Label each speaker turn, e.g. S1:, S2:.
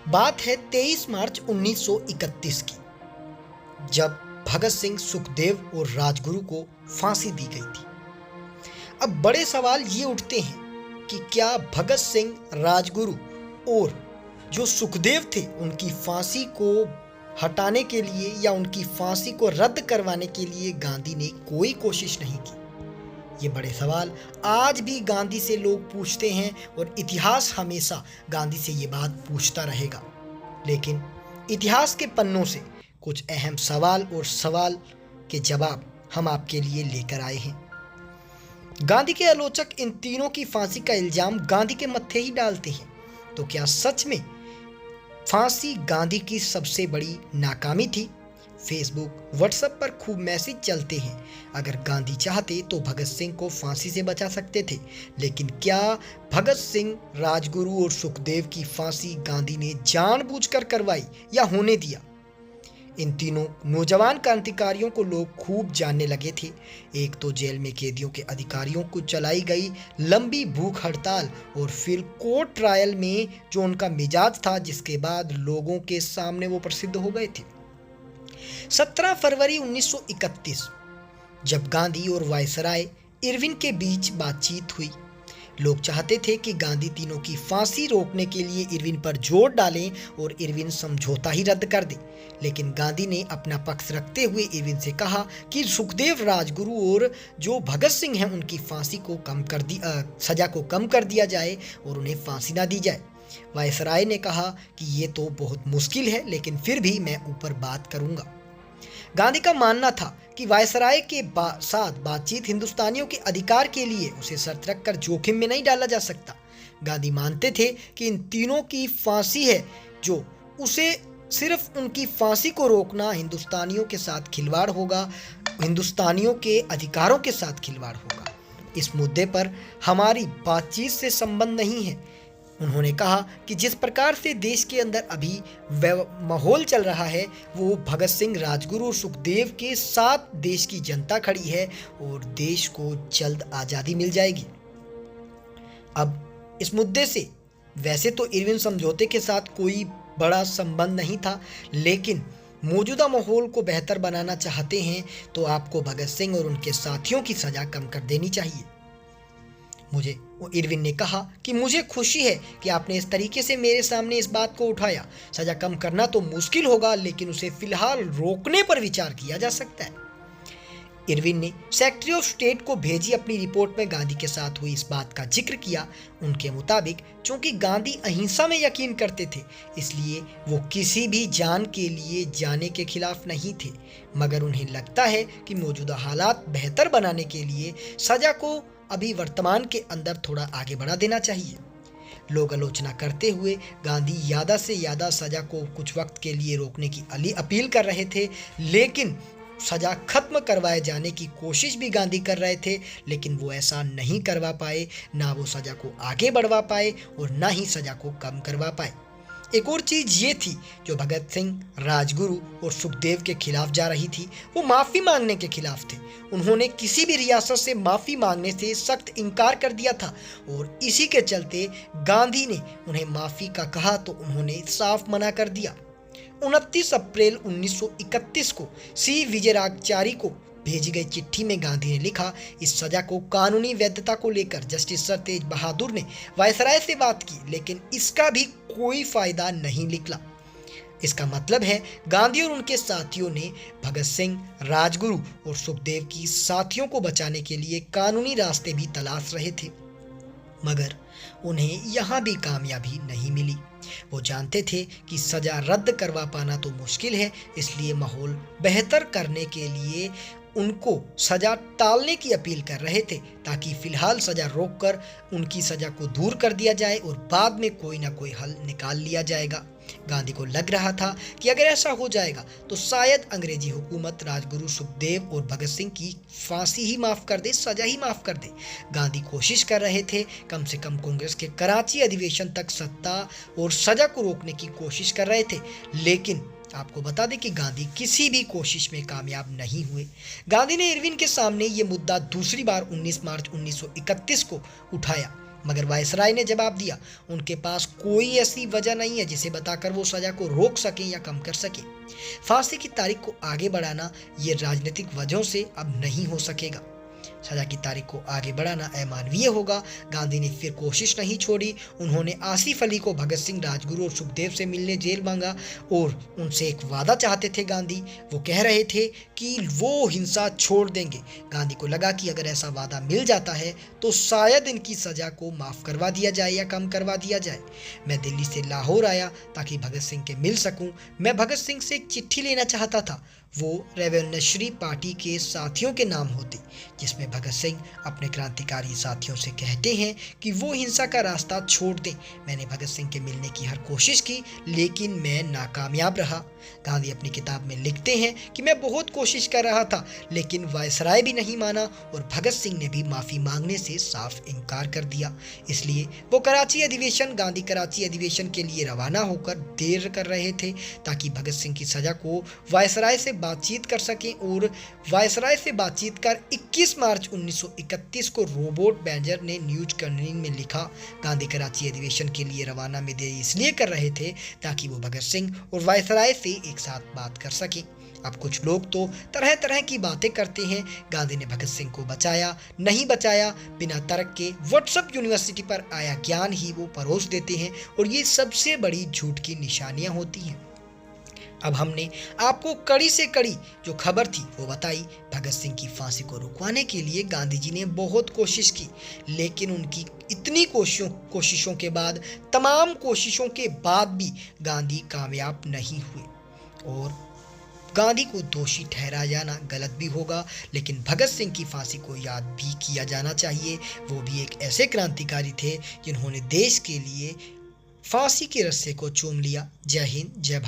S1: बात है 23 मार्च 1931 की, जब भगत सिंह, सुखदेव और राजगुरु को फांसी दी गई थी। अब बड़े सवाल ये उठते हैं कि क्या भगत सिंह, राजगुरु और जो सुखदेव थे उनकी फांसी को हटाने के लिए या उनकी फांसी को रद्द करवाने के लिए गांधी ने कोई कोशिश नहीं की। ये बड़े सवाल आज भी गांधी से लोग पूछते हैं और इतिहास हमेशा गांधी से ये बात पूछता रहेगा। लेकिन इतिहास के पन्नों से कुछ अहम सवाल और सवाल के जवाब हम आपके लिए लेकर आए हैं। गांधी के आलोचक इन तीनों की फांसी का इल्जाम गांधी के मत्थे ही डालते हैं। तो क्या सच में फांसी गांधी की सबसे बड़ी नाकामी थी? फेसबुक, व्हाट्सएप पर खूब मैसेज चलते हैं। अगर गांधी चाहते तो भगत सिंह को फांसी से बचा सकते थे, लेकिन क्या भगत सिंह, राजगुरु और सुखदेव की फांसी गांधी ने जानबूझकर करवाई या होने दिया? इन तीनों नौजवान क्रांतिकारियों को लोग खूब जानने लगे थे। एक तो जेल में कैदियों के अधिकारियों को चलाई गई लंबी भूख हड़ताल, और फिर कोर्ट ट्रायल में जो उनका मिजाज था, जिसके बाद लोगों के सामने वो प्रसिद्ध हो गए थे। 17 फरवरी 1931 जब गांधी और वायसराय इरविन के बीच बातचीत हुई। लोग चाहते थे कि गांधी तीनों की फांसी रोकने के लिए इरविन पर जोर डालें और इरविन समझौता ही रद्द कर दे। लेकिन गांधी ने अपना पक्ष रखते हुए इरविन से कहा कि सुखदेव, राजगुरु और जो भगत सिंह हैं उनकी फांसी को सजा को कम कर दिया जाए और उन्हें फांसी ना दी जाए। वायसराय ने कहा कि ये तो बहुत मुश्किल है, लेकिन फिर भी मैं ऊपर बात करूंगा। गांधी का मानना था कि वायसराय के साथ बातचीत हिंदुस्तानियों के अधिकार के लिए उसे शर्त रखकर जोखिम में नहीं डाला जा सकता। गांधी मानते थे कि इन तीनों की फांसी है जो उसे सिर्फ उनकी फांसी को रोकना हिंदुस्तानियों के साथ खिलवाड़ होगा, हिंदुस्तानियों के अधिकारों के साथ खिलवाड़ होगा। इस मुद्दे पर हमारी बातचीत से संबंध नहीं है। उन्होंने कहा कि जिस प्रकार से देश के अंदर अभी माहौल चल रहा है, वो भगत सिंह, राजगुरु और सुखदेव के साथ देश की जनता खड़ी है और देश को जल्द आज़ादी मिल जाएगी। अब इस मुद्दे से वैसे तो इरविन समझौते के साथ कोई बड़ा संबंध नहीं था, लेकिन मौजूदा माहौल को बेहतर बनाना चाहते हैं तो आपको भगत सिंह और उनके साथियों की सज़ा कम कर देनी चाहिए। इरविन ने कहा कि मुझे खुशी है कि आपने इस तरीके से मेरे सामने इस बात को उठाया। सजा कम करना तो मुश्किल होगा, लेकिन उसे फिलहाल रोकने पर विचार किया जा सकता है। इरविन ने सेक्रेटरी ऑफ स्टेट को भेजी अपनी रिपोर्ट में गांधी के साथ हुई इस बात का जिक्र किया। उनके मुताबिक चूंकि गांधी अहिंसा में यकीन करते थे, इसलिए वो किसी भी जान के लिए जाने के खिलाफ नहीं थे, मगर उन्हें लगता है कि मौजूदा हालात बेहतर बनाने के लिए सजा को अभी वर्तमान के अंदर थोड़ा आगे बढ़ा देना चाहिए। लोग आलोचना करते हुए गांधी ज़्यादा से ज़्यादा सजा को कुछ वक्त के लिए रोकने की अपील कर रहे थे, लेकिन सजा खत्म करवाए जाने की कोशिश भी गांधी कर रहे थे, लेकिन वो ऐसा नहीं करवा पाए। ना वो सजा को आगे बढ़वा पाए और ना ही सजा को कम करवा पाए। एक और चीज़ ये थी जो भगत सिंह, राजगुरु और सुखदेव के खिलाफ जा रही थी, वो माफ़ी मांगने के खिलाफ थे। उन्होंने किसी भी रियासत से माफ़ी मांगने से सख्त इनकार कर दिया था और इसी के चलते गांधी ने उन्हें माफ़ी का कहा तो उन्होंने साफ मना कर दिया। 29 अप्रैल 1931 को सी विजयराघचारी को भेजी गई चिट्ठी में गांधी ने लिखा, इस सजा को कानूनी वैधता को लेकर जस्टिस सर तेज बहादुर ने वायसराय से बात की, लेकिन इसका भी कोई फायदा नहीं निकला। इसका मतलब है गांधी और उनके साथियों ने भगत सिंह, राजगुरु और सुखदेव की साथियों को बचाने के लिए कानूनी रास्ते भी तलाश रहे थे, मगर उन्हें यहाँ भी कामयाबी नहीं मिली। वो जानते थे कि सजा रद्द करवा पाना तो मुश्किल है, इसलिए माहौल बेहतर करने के लिए उनको सजा टालने की अपील कर रहे थे, ताकि फिलहाल सजा रोककर उनकी सजा को दूर कर दिया जाए और बाद में कोई ना कोई हल निकाल लिया जाएगा। गांधी को लग रहा था कि अगर ऐसा हो जाएगा तो शायद अंग्रेजी हुकूमत राजगुरु, सुखदेव और भगत सिंह की फांसी ही माफ़ कर दे, सजा ही माफ़ कर दे। गांधी कोशिश कर रहे थे कम से कम कांग्रेस के कराची अधिवेशन तक सत्ता और सजा को रोकने की कोशिश कर रहे थे, लेकिन आपको बता दें कि गांधी किसी भी कोशिश में कामयाब नहीं हुए। गांधी ने इरविन के सामने ये मुद्दा दूसरी बार 19 मार्च 1931 को उठाया। मगर वायसराय ने जवाब दिया, उनके पास कोई ऐसी वजह नहीं है जिसे बताकर वो सजा को रोक सकें या कम कर सकें। फांसी की तारीख को आगे बढ़ाना ये राजनीतिक वजहों से अब नहीं हो सकेगा। सजा की तारीख को आगे बढ़ाना अमानवीय होगा। गांधी ने फिर कोशिश नहीं छोड़ी। उन्होंने आसिफ अली को भगत सिंह, राजगुरु और सुखदेव से मिलने जेल मांगा और उनसे एक वादा चाहते थे गांधी। वो कह रहे थे कि वो हिंसा छोड़ देंगे। गांधी को लगा कि अगर ऐसा वादा मिल जाता है तो शायद इनकी सजा को माफ़ करवा दिया जाए या कम करवा दिया जाए। मैं दिल्ली से लाहौर आया ताकि भगत सिंह के मिल सकूं। मैं भगत सिंह से एक चिट्ठी लेना चाहता था। वो रेवोल्यूशनरी पार्टी के साथियों के नाम होते, जिसमें भगत सिंह अपने क्रांतिकारी साथियों से कहते हैं कि वो हिंसा का रास्ता छोड़ दें। मैंने भगत सिंह के मिलने की हर कोशिश की, लेकिन मैं नाकामयाब रहा। गांधी अपनी किताब में लिखते हैं कि मैं बहुत कोशिश कर रहा था, लेकिन वायसराय भी नहीं माना और भगत सिंह ने भी माफ़ी मांगने से साफ इनकार कर दिया। इसलिए वो गांधी कराची अधिवेशन के लिए रवाना होकर देर कर रहे थे ताकि भगत सिंह की सजा को वायसराय से बातचीत कर सकें। और वायसराय से बातचीत कर 21 मार्च 1931 को रॉबर्ट बेंजर ने न्यूज कर्निंग में लिखा, गांधी कराची अधिवेशन के लिए रवाना में देरी इसलिए कर रहे थे ताकि वो भगत सिंह और वायसराय से एक साथ बात कर सकें। अब कुछ लोग तो तरह तरह की बातें करते हैं। गांधी ने भगत सिंह को बचाया, नहीं बचाया, बिना तर्क के व्हाट्सएप यूनिवर्सिटी पर आया ज्ञान ही वो परोस देते हैं और ये सबसे बड़ी झूठ की निशानियां होती हैं। अब हमने आपको कड़ी से कड़ी जो खबर थी वो बताई। भगत सिंह की फांसी को रुकवाने के लिए गांधी जी ने बहुत कोशिश की, लेकिन उनकी इतनी कोशिशों के बाद, तमाम कोशिशों के बाद भी गांधी कामयाब नहीं हुए। और गांधी को दोषी ठहराया जाना गलत भी होगा, लेकिन भगत सिंह की फांसी को याद भी किया जाना चाहिए। वो भी एक ऐसे क्रांतिकारी थे जिन्होंने देश के लिए फांसी के रस्से को चूम लिया। जय हिंद, जय भारत।